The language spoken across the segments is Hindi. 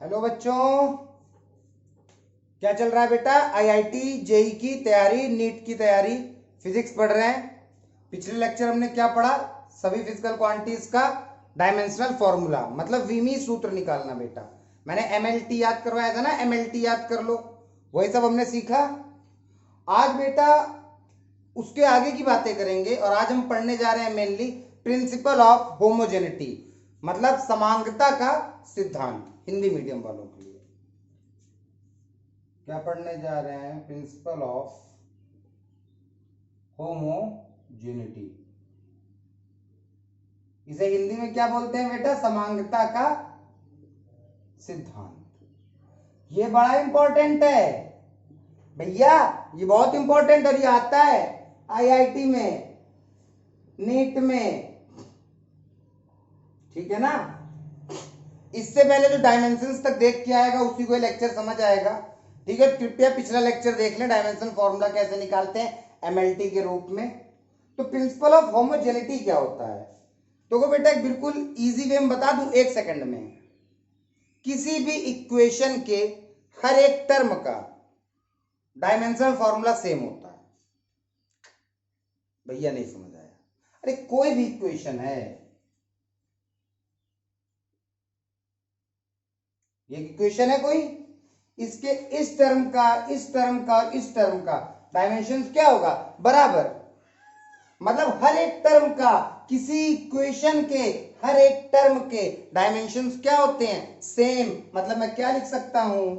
हेलो बच्चों, क्या चल रहा है बेटा? आईआईटी जेई की तैयारी, नीट की तैयारी, फिजिक्स पढ़ रहे हैं। पिछले लेक्चर हमने क्या पढ़ा? सभी फिजिकल क्वांटिटीज का डायमेंशनल फॉर्मूला, मतलब विमी सूत्र निकालना बेटा। मैंने एमएलटी याद करवाया था ना, एमएलटी याद कर लो, वही सब हमने सीखा। आज बेटा उसके आगे की बातें करेंगे और आज हम पढ़ने जा रहे हैं मेनली प्रिंसिपल ऑफ होमोजेनिटी, मतलब समांगता का सिद्धांत। हिंदी मीडियम वालों के लिए क्या पढ़ने जा रहे हैं? Principal of homogeneity. इसे हिंदी में क्या बोलते हैं बेटा? समांगता का सिद्धांत। ये बड़ा इंपॉर्टेंट है भैया, ये बहुत इंपॉर्टेंट, और ये आता है आईआईटी में, नीट में, ठीक है ना। इससे पहले जो डायमेंशंस तक देख के आएगा उसी को लेक्चर समझ आएगा, ठीक है। कृपया पिछला लेक्चर देख लें, डायमेंशन फॉर्मूला कैसे निकालते हैं एमएलटी के रूप में। तो प्रिंसिपल ऑफ होमोजेनिटी क्या होता है? तो बेटा एक बिल्कुल इजी वे में बता दूं, एक सेकंड में। किसी भी इक्वेशन के हर एक टर्म का डायमेंशनल फॉर्मूला सेम होता है। भैया नहीं समझ आया? अरे कोई भी इक्वेशन है, ये इक्वेशन है कोई, इसके इस टर्म का, इस टर्म का और इस टर्म का डायमेंशन क्या होगा? बराबर। मतलब हर एक टर्म का, किसी इक्वेशन के हर एक टर्म के डायमेंशंस क्या होते हैं? सेम। मतलब मैं क्या लिख सकता हूं?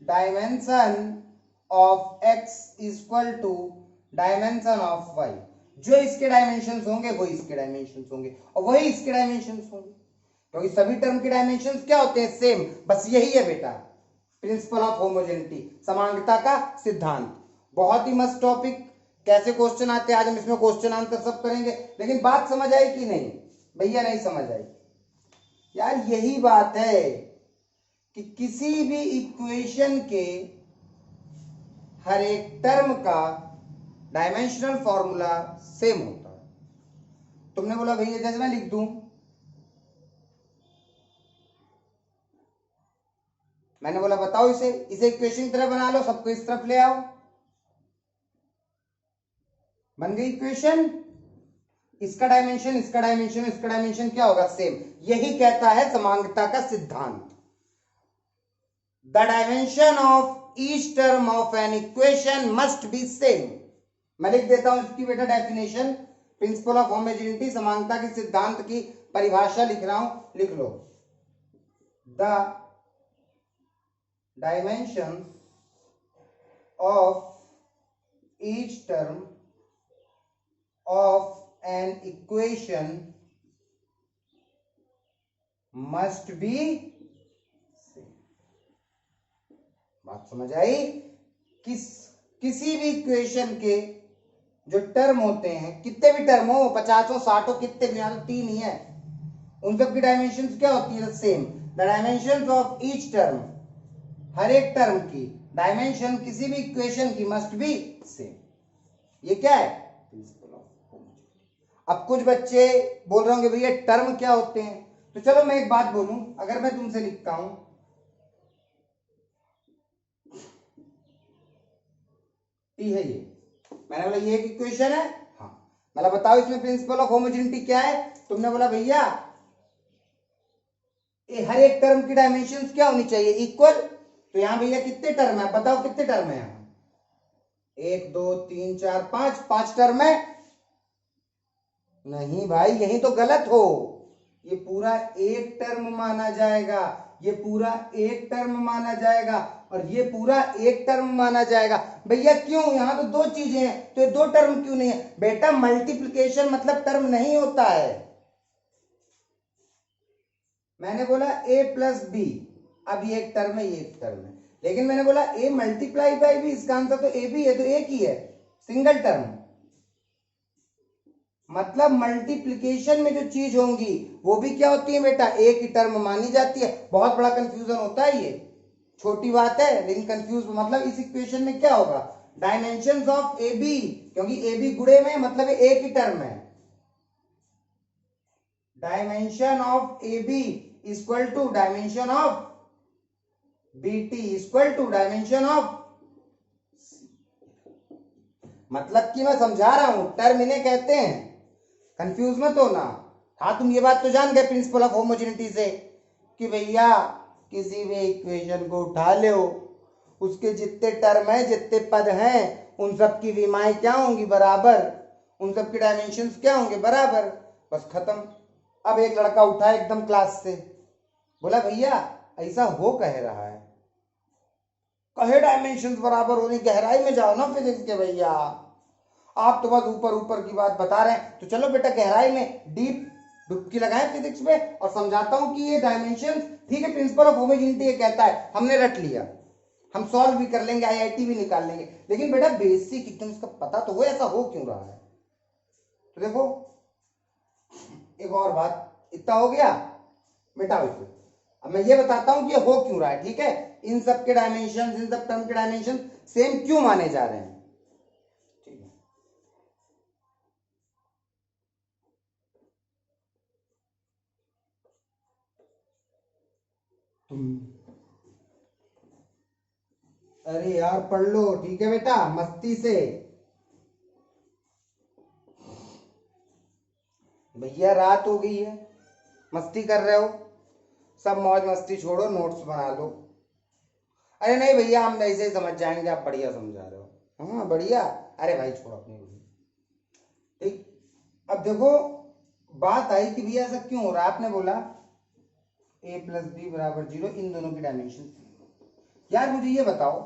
Dimension of x equal to dimension of y। जो इसके डायमेंशंस होंगे वही इसके डायमेंशंस होंगे, और वही इसके डायमेंशंस होंगे, क्योंकि सभी टर्म के डायमेंशंस क्या होते हैं? सेम। बस यही है बेटा प्रिंसिपल ऑफ होमोजेनिटी, समांगता का सिद्धांत। बहुत ही मस्त टॉपिक। कैसे क्वेश्चन आते हैं आज हम इसमें क्वेश्चन आंसर सब करेंगे। लेकिन बात समझ आई कि नहीं? भैया नहीं समझ आई? यार यही बात है कि किसी भी इक्वेशन के हर एक टर्म का डायमेंशनल फॉर्मूला सेम होता है। तुमने बोला भैया जैसे मैं लिख दूं, मैंने बोला बताओ इसे इक्वेशन की तरह बना लो, सबको इस तरफ ले आओ, बन गई इक्वेशन। इसका डायमेंशन, इसका डायमेंशन, इसका डायमेंशन क्या होगा? सेम। यही कहता है समांगता का सिद्धांत। The dimension of each term of an equation must be same. मैं लिख देता हूं इसकी बेटा डेफिनेशन, प्रिंसिपल ऑफ होमोजेनिटी, समांगता के सिद्धांत की परिभाषा लिख रहा हूं, लिख लो। The dimension of each term of an equation must be same। बात समझ आई? किसी भी इक्वेशन के जो टर्म होते हैं, कितने भी टर्म हो, 50 हो 60 हो, कितने भी, यहां तो 3 ही है, उन सब की डायमेंशंस क्या होती है? Same. The dimensions of each term, हर एक टर्म की डायमेंशन किसी भी इक्वेशन की मस्ट बी सेम। ये क्या है? Principle of. अब कुछ बच्चे बोल रहे होंगे भैया टर्म क्या होते हैं? तो चलो मैं एक बात बोलूं, अगर मैं तुमसे लिखता हूं टी है ये, मैंने बोला ये एक इक्वेशन है, हाँ, मतलब बताओ इसमें प्रिंसिपल ऑफ होमोजेनिटी क्या है? तुमने बोला भैया हर एक टर्म की डायमेंशंस क्या होनी चाहिए? इक्वल। तो यहां भैया कितने टर्म है? बताओ कितने टर्म है? यहां 1 2 3 4 5, 5 टर्म है। नहीं भाई, यही तो गलत हो। ये पूरा एक टर्म माना जाएगा, ये पूरा एक टर्म माना जाएगा, और ये पूरा एक टर्म माना जाएगा। भैया क्यों? यहां तो दो चीजें हैं, तो ये दो टर्म क्यों नहीं है? बेटा मल्टीप्लिकेशन मतलब टर्म नहीं होता है। मैंने बोला a प्लस बी, अब ये एक टर्म है, ये एक टर्म है, लेकिन मैंने बोला a मल्टीप्लाई बाई बी, इसका आंसर तो a भी है, तो एक ही है, सिंगल टर्म। मतलब मल्टीप्लिकेशन में जो चीज होंगी वो भी क्या होती है बेटा? एक ही टर्म मानी जाती है। बहुत बड़ा कंफ्यूजन होता है, ये छोटी बात है लेकिन कंफ्यूज। मतलब इस इक्वेशन में क्या होगा? डायमेंशंस ऑफ ए बी, क्योंकि ए बी गुणे में मतलब एक ही टर्म है। Dimension of A B equal to dimension of BT equal to dimension of, मतलब कि मैं समझा रहा हूं, टर्म इन्हें कहते हैं, कंफ्यूज मत होना। हाँ तुम ये बात तो जान गए प्रिंसिपल ऑफ होमोजेनिटी से कि भैया किसी भी इक्वेशन को उठा लो, उसके जितने टर्म है, जितने पद हैं, उन सब की विमाएं क्या होंगी, बराबर, उन सब की डायमेंशंस क्या होंगे, बराबर, बस खत्म। अब एक लड़का उठा एकदम क्लास से, बोला भैया ऐसा हो कह रहा है, कहे डायमेंशंस बराबर होने, गहराई में जाओ ना फिजिक्स के भैया, आप तो बस ऊपर ऊपर की बात बता रहे हैं, तो चलो बेटा गहराई में डीप डुबकी लगाएं फिजिक्स में, और समझाता हूं कि ये डायमेंशंस, ठीक है, प्रिंसिपल ऑफ होमोजेनिटी ये कहता है, हमने रट लिया, हम सॉल्व भी कर लेंगे, आईआईटी भी निकाल लेंगे, लेकिन बेटा बेसिक एकदम इसका पता तो हो, ऐसा हो क्यों रहा है। तो देखो एक और बात, इतना हो गया, मिटाओ इसको। अब मैं ये बताता हूं कि ये हो क्यों रहा है, ठीक है, इन सब के डायमेंशन, इन सब टर्म के डायमेंशन सेम क्यों माने जा रहे हैं, ठीक है। तुम अरे यार पढ़ लो, ठीक है बेटा, मस्ती से, भैया रात हो गई है, मस्ती कर रहे हो, सब मौज मस्ती छोड़ो, नोट्स बना लो। अरे नहीं भैया हम ऐसे ही समझ जाएंगे, आप बढ़िया समझा रहे हो, हाँ बढ़िया, अरे भाई छोड़ो अपनी, ठीक। अब देखो बात आई कि भैया ऐसा क्यों हो रहा है, आपने बोला a प्लस बी बराबर 0, इन दोनों की डायमेंशन। यार मुझे ये बताओ,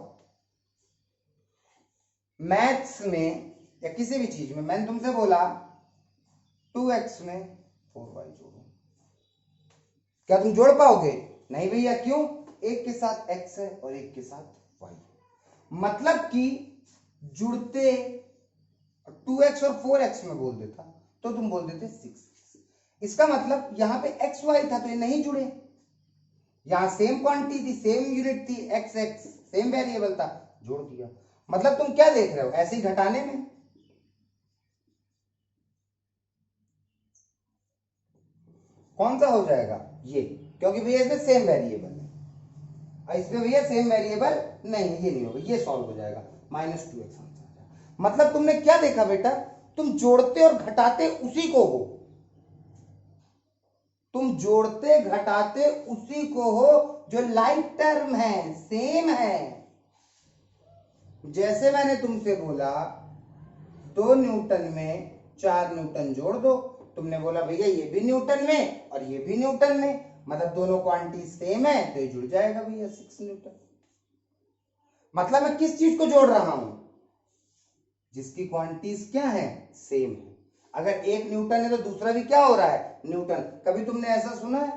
मैथ्स में या किसी भी चीज में मैंने तुमसे बोला 2x में 4y जोड़ो, क्या तुम जोड़ पाओगे, नहीं भैया, क्यों, एक के साथ x है और एक के साथ y, मतलब कि जुड़ते 2x और 4x में बोल देता तो तुम बोल देते 6, इसका मतलब यहां पे x y था तो ये नहीं जुड़े, यहां सेम क्वांटिटी थी, सेम यूनिट थी, x x सेम वेरिएबल था, जोड़ दिया। मतलब तुम क्या देख रहे हो, ऐसे ही घटाने में, कौन सा हो जाएगा ये, क्योंकि भैया इसमें सेम वेरिएबल है, इसमें भैया सेम वेरिएबल नहीं, ये नहीं होगा, ये सॉल्व हो जाएगा, -2x। मतलब तुमने क्या देखा बेटा, तुम जोड़ते और घटाते उसी को हो, तुम जोड़ते घटाते उसी को हो जो लाइक टर्म है, सेम है। जैसे मैंने तुमसे बोला 2 न्यूटन में 4 न्यूटन जोड़ दो, तुमने बोला भैया ये भी न्यूटन में और ये भी न्यूटन में, मतलब दोनों क्वांटिटी सेम है तो ये जुड़ जाएगा भैया 6 न्यूटन। मतलब मैं किस चीज को जोड़ रहा हूं, जिसकी क्वांटिटीज क्या है, सेम है। अगर 1 न्यूटन है तो दूसरा भी क्या हो रहा है, न्यूटन। कभी तुमने ऐसा सुना है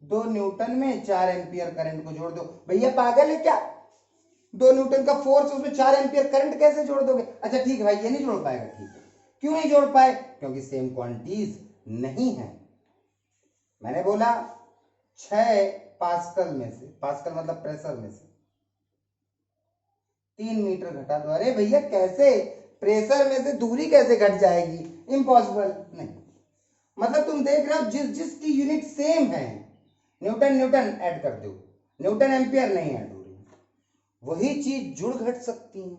2 न्यूटन में 4 एम्पियर करंट को जोड़ दो, भैया पागल है क्या, 2 न्यूटन का फोर्स उसमें 4 एम्पियर करंट कैसे जोड़ दोगे, अच्छा ठीक है भाई ये नहीं जोड़ पाएगा, ठीक है, क्यों नहीं जोड़ पाए, क्योंकि सेम क्वांटिटीज नहीं है। मैंने बोला 6 पास्कल में से, पास्कल मतलब प्रेशर में से 3 मीटर घटा दो, अरे भैया कैसे, प्रेशर में से दूरी कैसे घट जाएगी, इम्पॉसिबल नहीं। मतलब तुम देख रहे हो जिस जिसकी यूनिट सेम है, न्यूटन न्यूटन ऐड कर दो, न्यूटन एम्पियर नहीं ऐड हो रही, वही चीज जुड़ घट सकती है।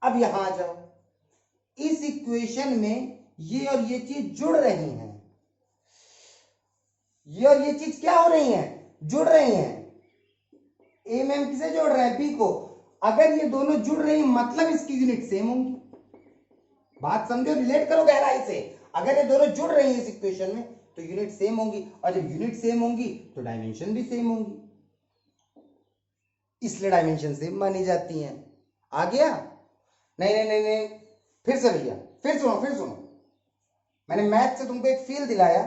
अब यहां आ जाओ, इस इक्वेशन में ये और ये चीज जुड़ रही हैं, ये और ये चीज क्या हो रही हैं, जुड़ रही हैं। ए में हम किसे जोड़ रहे हैं, बी को, अगर ये दोनों जुड़ रही हैं मतलब इसकी यूनिट सेम होंगी, बात समझो, रिलेट करो गहराई से, अगर ये दोनों जुड़ रही हैं इस इक्वेशन में तो यूनिट सेम होंगी, और जब यूनिट सेम होंगी तो डायमेंशन भी सेम होंगी, इसलिए डायमेंशन सेम मानी जाती हैं। आ गया, नहीं नहीं नहीं नहीं, फिर से भैया, फिर सुनो, मैंने मैथ से तुमको एक फील दिलाया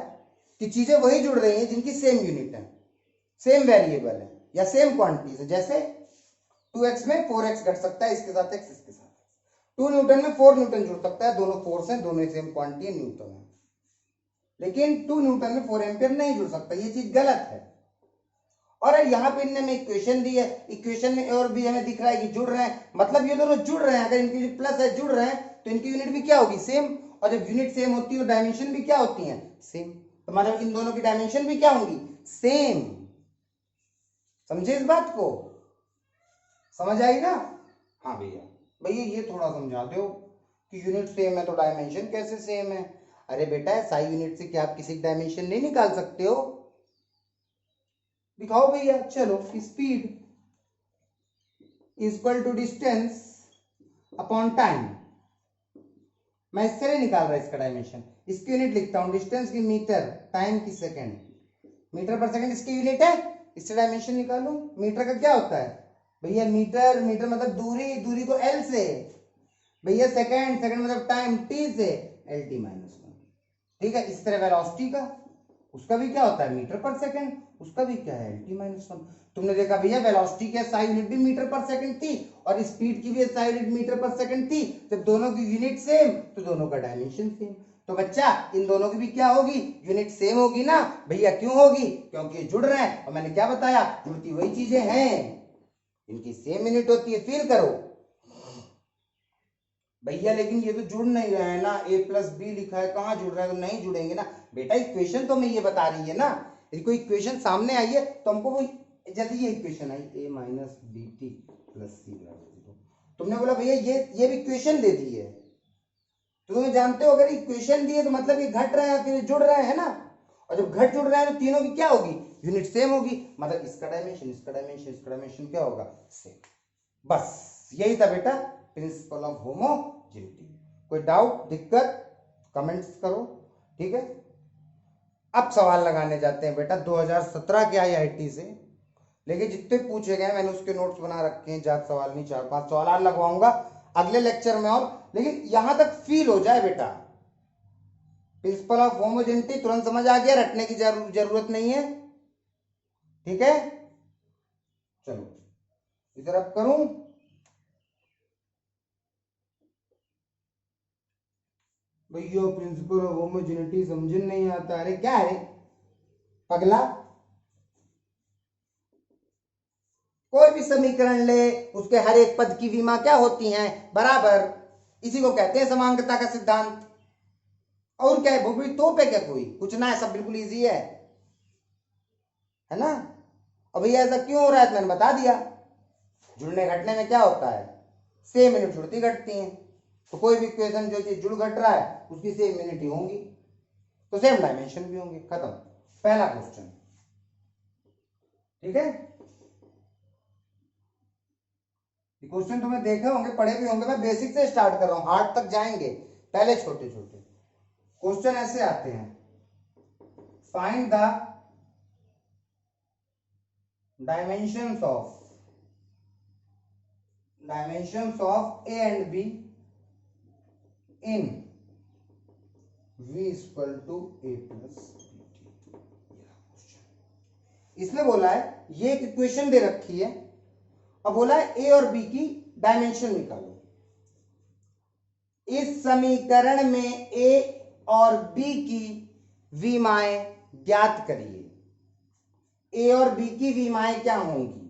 कि चीजें वही जुड़ रही हैं जिनकी सेम यूनिट है, सेम वेरिएबल है या सेम क्वांटिटीज है। जैसे 2x में 4x घट सकता है, इसके साथ x, इसके साथ 2 न्यूटन में 4 न्यूटन जुड़ सकता है, दोनों फोर्स हैं, दोनों सेम क्वांटिटी है, न्यूटन है। लेकिन 2 न्यूटन में 4 एम्पियर नहीं जुड़ सकता, ये चीज गलत है। और यहाँ पे इन्होंने इक्वेशन दी है, इक्वेशन में और भी हमें दिख रहा है कि जुड़ रहे हैं, मतलब ये दोनों जुड़ रहे हैं, अगर इनकी प्लस है जुड़ रहे हैं तो इनकी यूनिट भी क्या होगी, सेम, और जब यूनिट सेम होती है तो डायमेंशन भी क्या होती है, सेम, तो मतलब इन दोनों की डायमेंशन भी क्या होंगी, सेम। समझे इस बात को, समझ आई ना? हाँ भैया, भैया ये थोड़ा समझा दो कि यूनिट सेम है तो डायमेंशन कैसे सेम है? अरे बेटा, SI यूनिट से क्या आप किसी डायमेंशन नहीं निकाल सकते हो? दिखाओ भैया। चलो, speed equal to distance upon time. मैं इससे नहीं निकाल रहा इसका डायमेंशन, इसकी यूनिट लिखता हूं, डिस्टेंस की मीटर, टाइम की सेकंड, मीटर पर सेकंड इसकी यूनिट है, इससे डायमेंशन निकालो। मीटर का क्या होता है भैया? मीटर, मीटर मतलब दूरी, दूरी को L से, भैया सेकंड, सेकंड मतलब टाइम T से, LT माइनस 1। ठीक है, इस तरह वेलोसिटी का, उसका भी क्या होता है? मीटर पर सेकंड, उसका भी क्या है? LT minus 1। तुमने देखा भैया, वेलोसिटी की SI यूनिट भी मीटर पर सेकंड थी और स्पीड की भी SI यूनिट मीटर पर सेकंड थी। जब दोनों की यूनिट सेम तो दोनों का डायमेंशन सेम। तो बच्चा, इन दोनों की भी क्या होगी? यूनिट सेम होगी ना भैया। क्यों होगी? क्योंकि जुड़ रहे हैं, और मैंने क्या बताया, जुड़ती वही चीजें हैं, इनकी सेम यूनिट होती है। फील करो भैया, लेकिन ये तो जुड़ नहीं रहा है ना, A प्लस बी लिखा है, कहाँ जुड़ रहा है? तो नहीं जुड़ेंगे ना बेटा, इक्वेशन तो हमें ये बता रही है ना। यदि कोई इक्वेशन सामने आई है तो हमको वो, जैसे ये इक्वेशन आई A minus B T plus C बराबर 0, तुमने बोला भैया ये भी इक्वेशन दे दी है, तो तुम्हें जानते हो अगर इक्वेशन दी है तो मतलब ये घट रहा है फिर जुड़ रहा है ना। और जब घट जुड़ रहा है तो तीनों की क्या होगी? यूनिट सेम होगी, मतलब इसका डायमेंशन, इसका डायमेंशन, इसका डायमेंशन क्या होगा? सेम। बस यही था बेटा प्रिंसिपल ऑफ होमोजेनिटी। कोई डाउट, दिक्कत, कमेंट्स करो। ठीक है, अब सवाल लगाने जाते हैं बेटा 2017 के IIT से लेकिन जितने पूछे गए मैंने उसके नोट्स बना रखे हैं। ज्यादा सवाल नहीं, 4-5 सवाल लगवाऊंगा अगले लेक्चर में, और लेकिन यहां तक फील हो जाए बेटा, प्रिंसिपल ऑफ होमोजेनिटी तुरंत समझ आ गया, रटने की जरूरत नहीं है। ठीक है, चलो इधर अब करूं। भैया प्रिंसिपल ऑफ होमोजेनिटी समझ नहीं आता। अरे क्या है पगला, कोई भी समीकरण ले, उसके हर एक पद की विमा क्या होती हैं? बराबर। इसी को कहते हैं समांगता का सिद्धांत। और क्या है, भूगोल तोप है क्या? कोई कुछ ना है, सब बिल्कुल इजी है ना। और भैया ऐसा क्यों हो रहा है तो मैंने बता दिया, जुड़ने घटने में क्या होता है? सेम यूनिट जुड़ती घटती हैं। तो कोई भी इक्वेशन जो चीज जुड़ घट रहा है उसकी सेम यूनिट ही होंगी, तो सेम डायमेंशन भी होंगे। खत्म, पहला क्वेश्चन। ठीक है, क्वेश्चन तुमने देखे होंगे, पढ़े भी होंगे। मैं बेसिक से स्टार्ट कर रहा हूं, हार्ड तक जाएंगे, पहले छोटे छोटे क्वेश्चन ऐसे आते हैं। Find the dimensions of A and B in V equal to A plus BT। इसमें बोला है, ये एक इक्वेशन दे रखी है और बोला है A और B की डायमेंशन निकालो। इस समीकरण में A और B की विमाएं ज्ञात करिए। A और B की विमाएं क्या होंगी?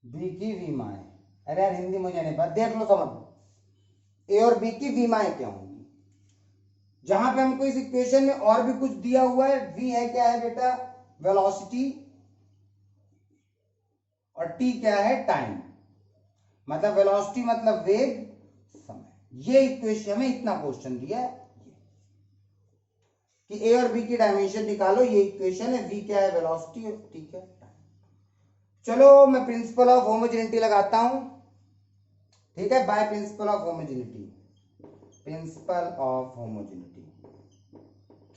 B की विमाएं, अरे यार हिंदी मुझे नहीं पता, देख लो समझ लो। A और B की विमाएं क्या होंगी? जहां पे हमको इस इक्वेशन में और भी कुछ दिया हुआ है, V है क्या है बेटा? वेलोसिटी, और T क्या है? टाइम। मतलब वेलोसिटी मतलब वेग, समय। ये इक्वेशन हमें इतना क्वेश्चन दिया है कि A और B की डायमेंशन निकालो। ये इक्वेशन है, V क्या है? वेलोसिटी, और T क्या है? टाइम। चलो मैं प्रिंसिपल ऑफ होमोजेनिटी लगाता हूं। ठीक है, by principle of homogeneity. Principle of homogeneity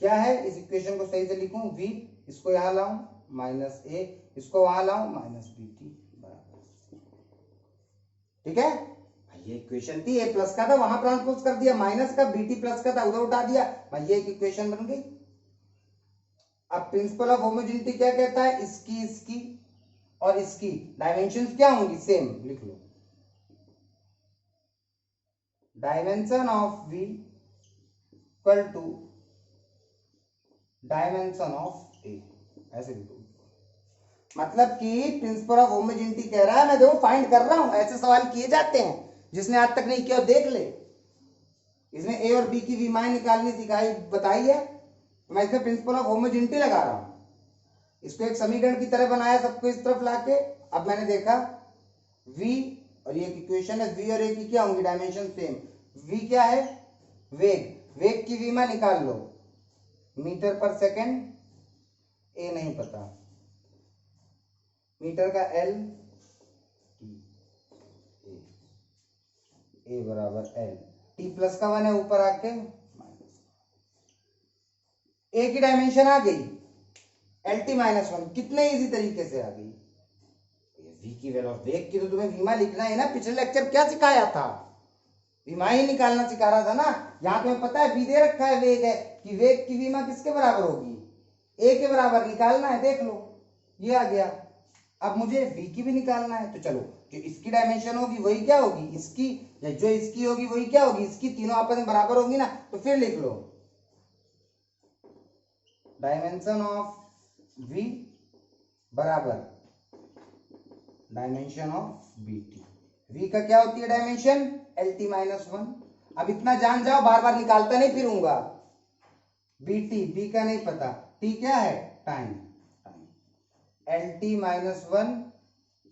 क्या है? इस इक्वेशन को सही से लिखूं, V, इसको यहां लाऊं माइनस A, इसको वहां लाऊं माइनस BT बराबर। ठीक है, ये इक्वेशन थी, A प्लस का था वहां ट्रांसपोज कर दिया, माइनस का, BT प्लस का था उधर उठा दिया, ये एक इक्वेशन बन गई। अब प्रिंसिपल ऑफ होमोजेनिटी क्या कहता है? इसकी और इसकी डायमेंशंस क्या होंगी? सेम। लिख लो, dimension of V equal to dimension of A, ऐसे लिखो। मतलब कि प्रिंसिपल ऑफ होमोजेनिटी कह रहा है, मैं देखो फाइंड कर रहा हूं, ऐसे सवाल किए जाते हैं, जिसने आज तक नहीं किया देख ले। इसमें A और B की विमाएं निकालनी सिखाई, बताई है, तो मैं इसमें प्रिंसिपल ऑफ होमोजेनिटी लगा रहा हूं, इसको एक समीकरण की तरह बनाया सबको इस तरफ लाके। अब मैंने देखा v और ये इक्वेशन है, v और a की क्या होंगी डायमेंशन सेम। v क्या है, वेग, वेग की विमा निकाल लो, मीटर पर सेकेंड, a नहीं पता, मीटर का l, a बराबर l, t प्लस का 1 है ऊपर आके, a की डायमेंशन आ गई lt माइनस 1, कितने इजी तरीके से आ गई। v की वैल्यू, वेग की तो तुम्हें विमा लिखना है ना, पिछले लेक्चर क्या सिखाया था, विमा ही निकालना सिखा रहा था ना। यहाँ तुम्हें पता है v दे रखा है, वेग है, कि वेग की विमा किसके बराबर होगी, a के बराबर निकालना है, देख लो ये आ गया। अब मुझे v की भी निकालना है, तो चलो जो इसकी डायमेंशन होगी वही क्या होगी इसकी, या जो इसकी होगी वही क्या होगी इसकी, तीनों आपस में बराबर होगी ना। तो फिर लिख लो डायमेंशन ऑफ v बराबर डायमेंशन ऑफ bt। v का क्या होती है डायमेंशन, lt माइनस 1। अब इतना जान जाओ, बार बार निकालता नहीं फिरूंगा। bt, b का नहीं पता, t क्या है टाइम, lt माइनस 1,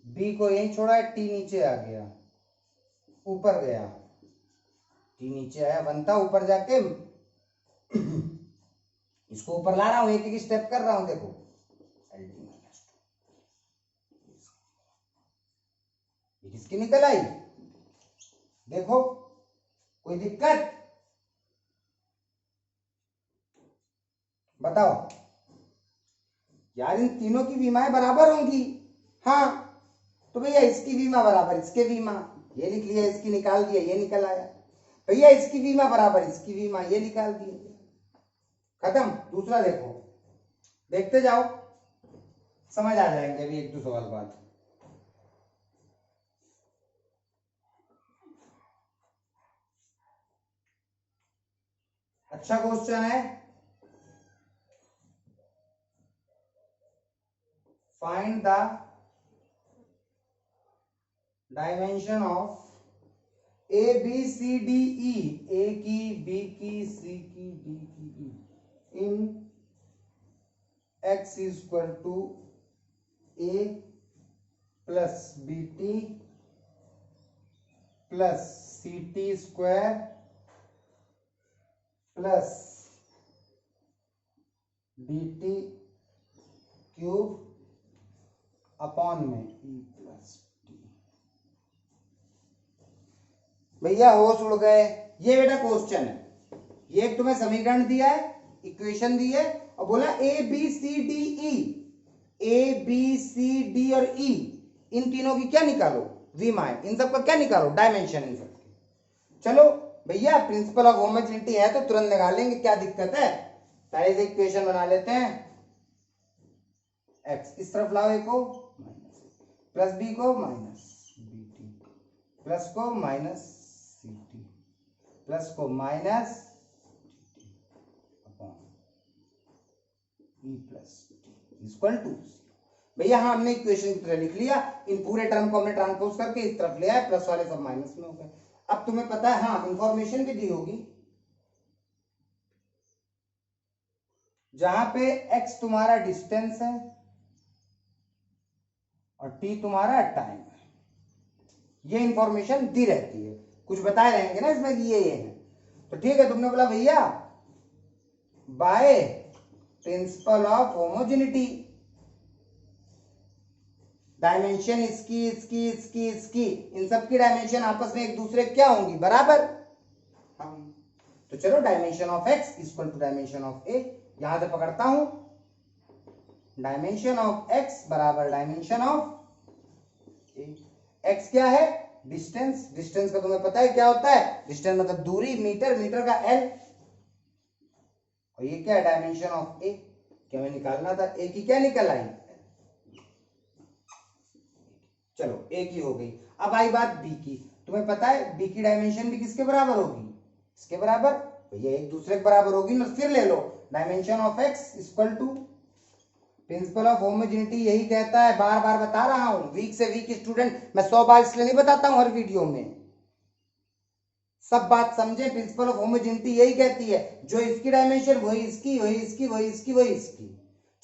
b को यहीं छोड़ा है, t नीचे आ गया, ऊपर गया, t नीचे आया, 1 था, ऊपर जाके इसको ऊपर ला रहा हूं, एक एक स्टेप कर रहा हूं, देखो lt माइनस 2, किसकी निकल आई, देखो कोई दिक्कत बताओ यार, इन तीनों की विमाएं बराबर होंगी। हाँ तो भैया इसकी विमा बराबर इसके विमा, ये लिख लिया, इसकी निकाल दिया, ये निकल आया। भैया इसकी विमा बराबर इसकी विमा, ये निकाल दिया, खत्म। दूसरा देखो, देखते जाओ, समझ आ जाएंगे अभी एक दो सवाल बाद। अच्छा क्वेश्चन है, find the dimension of A B C D E, A की, बी की, सी की, डी की, E in x equal to A plus B T plus C T square plus D T cube upon में ई प्लस टी। भैया होश उड़ गए, ये बेटा क्वेश्चन है, ये एक तुम्हें समीकरण दिया है, इक्वेशन दी है, और बोला A B C D E, A B C D और ई, इन तीनों की क्या निकालो विमाएं, इन सबका क्या निकालो डायमेंशन, इन सबके। चलो भैया प्रिंसिपल ऑफ होमोजेनिटी है तो तुरंत निकालेंगे, क्या दिक्कत है। पहले से इक्वेशन बना लेते हैं, x इस तरफ लाओ, ए को प्लस बी को माइनस बी टी, प्लस को माइनस सी टी, प्लस को minus E plus T equal to. भैया हाँ हमने इक्वेशन की तरह लिख लिया, इन पूरे टर्म को हमने ट्रांसपोज करके इस तरफ ले आए, प्लस वाले सब माइनस में हो गए। अब तुम्हें पता है, हाँ इंफॉर्मेशन भी दी होगी, जहां पे x तुम्हारा डिस्टेंस है और t तुम्हारा टाइम है, ये इंफॉर्मेशन दी रहती है, कुछ बताए रहेंगे ना इसमें कि ये है। तो ठीक है, तुमने बोला भैया by principle of homogeneity dimension इसकी इसकी इसकी इसकी, इन सब की डायमेंशन आपस में एक दूसरे क्या होंगी बराबर। तो चलो dimension of x equal to dimension of a, यहां से पकड़ता हूं, डायमेंशन ऑफ x बराबर डायमेंशन ऑफ a। x क्या है डिस्टेंस, डिस्टेंस का तुम्हें पता है क्या होता है, डिस्टेंस मतलब दूरी, मीटर, मीटर का l, और ये क्या है डायमेंशन ऑफ a, क्या हमें निकालना था, a की क्या निकल आई, चलो a की हो गई। अब आई बात b की, तुम्हें पता है b की डायमेंशन भी किसके बराबर होगी, इसके बराबर, भैया एक दूसरे के बराबर होगी ना। फिर ले लो dimension of x equal to, principle of homogeneity यही कहता है, बार बार बता रहा हूं, वीक से वीक स्टूडेंट मैं 100 बार इसलिए नहीं बताता हूं हर वीडियो में, सब बात समझे, प्रिंसिपल ऑफ होमोजेनिटी यही कहती है, जो इसकी डायमेंशन वही इसकी, वही इसकी, वही इसकी, वही इसकी,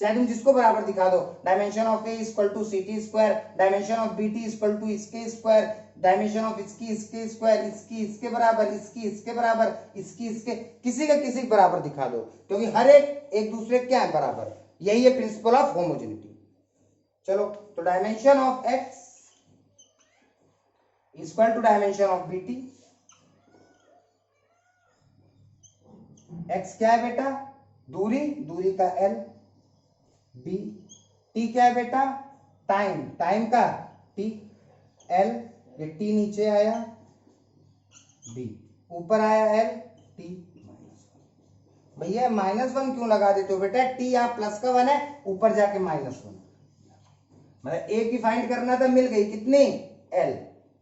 चाहे तुम जिसको बराबर दिखा दो। Dimension of A equal to C T square, dimension of B T equal to इसके स्क्वायर, डायमेंशन ऑफ इसकी इसके स्क्वायर, इसकी इसके बराबर, इसकी इसके बराबर, इसकी इसके, किसी का किसी के बराबर दिखा दो, क्योंकि हर एक दूसरे क्या है बराबर। यही है प्रिंसिपल ऑफ होमोजेनिटी। चलो, तो dimension of X equal to dimension of B T. X क्या है बेटा? दूरी, दूरी का एल। बी, टी क्या है बेटा? टाइम, टाइम का टी, एल, ये टी नीचे आया, बी ऊपर आया, एल, टी -1। भैया -1 क्यों लगा देते हो बेटा? टी यहाँ प्लस का 1 है, ऊपर जाके -1, मतलब ए की फाइंड करना था, मिल गई कितनी? एल।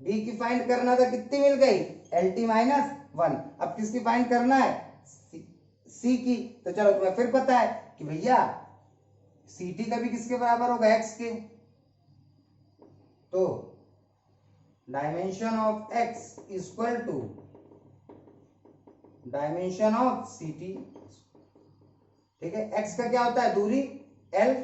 बी की फाइंड करना था, कितनी मिल गई? L T -1। अब किसकी फाइंड करना है? सी की। तो चलो, तुम्हें फिर पता है कि भैया सी टी का भी किसके बराबर होगा? एक्स के। तो dimension of X equal to dimension of C T. ठीक है, एक्स का क्या होता है? दूरी, एल,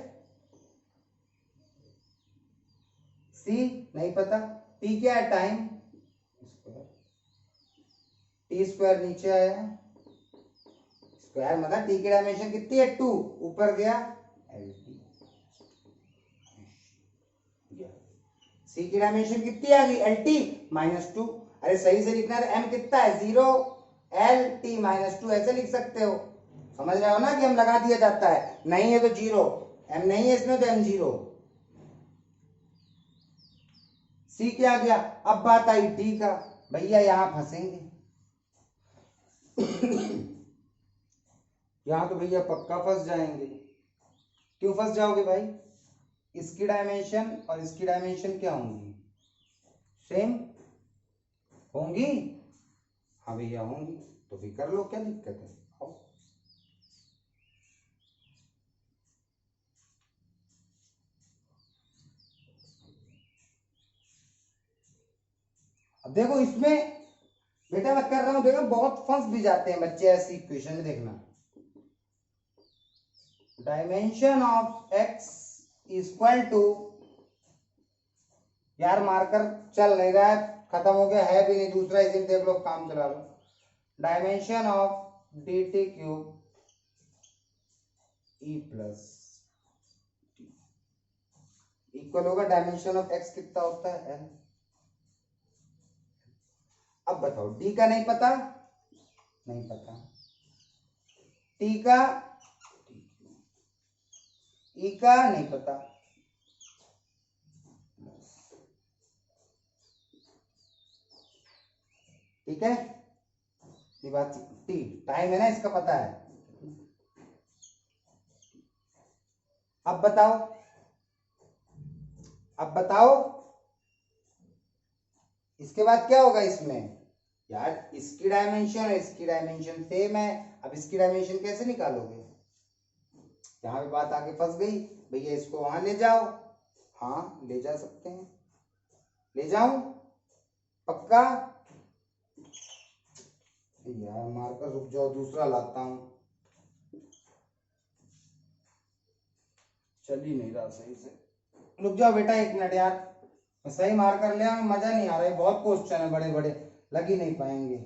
सी नहीं पता, टी क्या है? टाइम, टी स्क्वायर नीचे आया, स्क्वायर मतलब टी की डायमेंशन कितनी है? 2, ऊपर गया एल टी। सी की डायमेंशन कितनी आ गई? L T -2। अरे सही से लिखना है, एम कितना है? 0, एल टी -2 ऐसे लिख सकते हो। समझ रहे हो ना कि हम लगा दिया जाता है, नहीं है तो 0, एम नहीं है इसमें तो एम 0। सी क्या गया? अब बात आई टी का। भैया यहां फंसेंगे यहां तो भैया पक्का फंस जाएंगे। क्यों फंस जाओगे भाई? इसकी डायमेंशन और इसकी डायमेंशन क्या होंगी? सेम होंगी। हाँ भैया होंगी, तो फिर कर लो, क्या दिक्कत है? आओ। अब देखो इसमें बेटा मैं कर रहा हूं, देखो बहुत फंस भी जाते हैं बच्चे ऐसी इक्वेशन में। देखना, dimension of X equal to, यार मार्कर चल नहीं रहा है, खत्म हो गया है भी नहीं, दूसरा इसी में देख लो, काम चला लो। Dimension of D T cube E plus equal होगा डायमेंशन ऑफ एक्स कितना होता है? एल। अब बताओ, डी का नहीं पता, नहीं पता, टी का, ई का नहीं पता, ठीक है, ये बात। टी टाइम है ना, इसका पता है। अब बताओ, अब बताओ इसके बाद क्या होगा इसमें? यार इसकी डायमेंशन और इसकी डायमेंशन सेम है, अब इसकी डायमेंशन कैसे निकालोगे? यहाँ पे बात आके फंस गई। भैया इसको वहां ले जाओ। हाँ ले जा सकते हैं, ले जाऊं? पक्का? यार मारकर रुक जाओ, दूसरा लाता हूं, चल ही नहीं रहा सही से। रुक जाओ बेटा 1 मिनट यार, मैं सही मार कर ले, मजा नहीं आ रहा है, बहुत क्वेश्चन है बड़े बड़े, लग ही नहीं पाएंगे।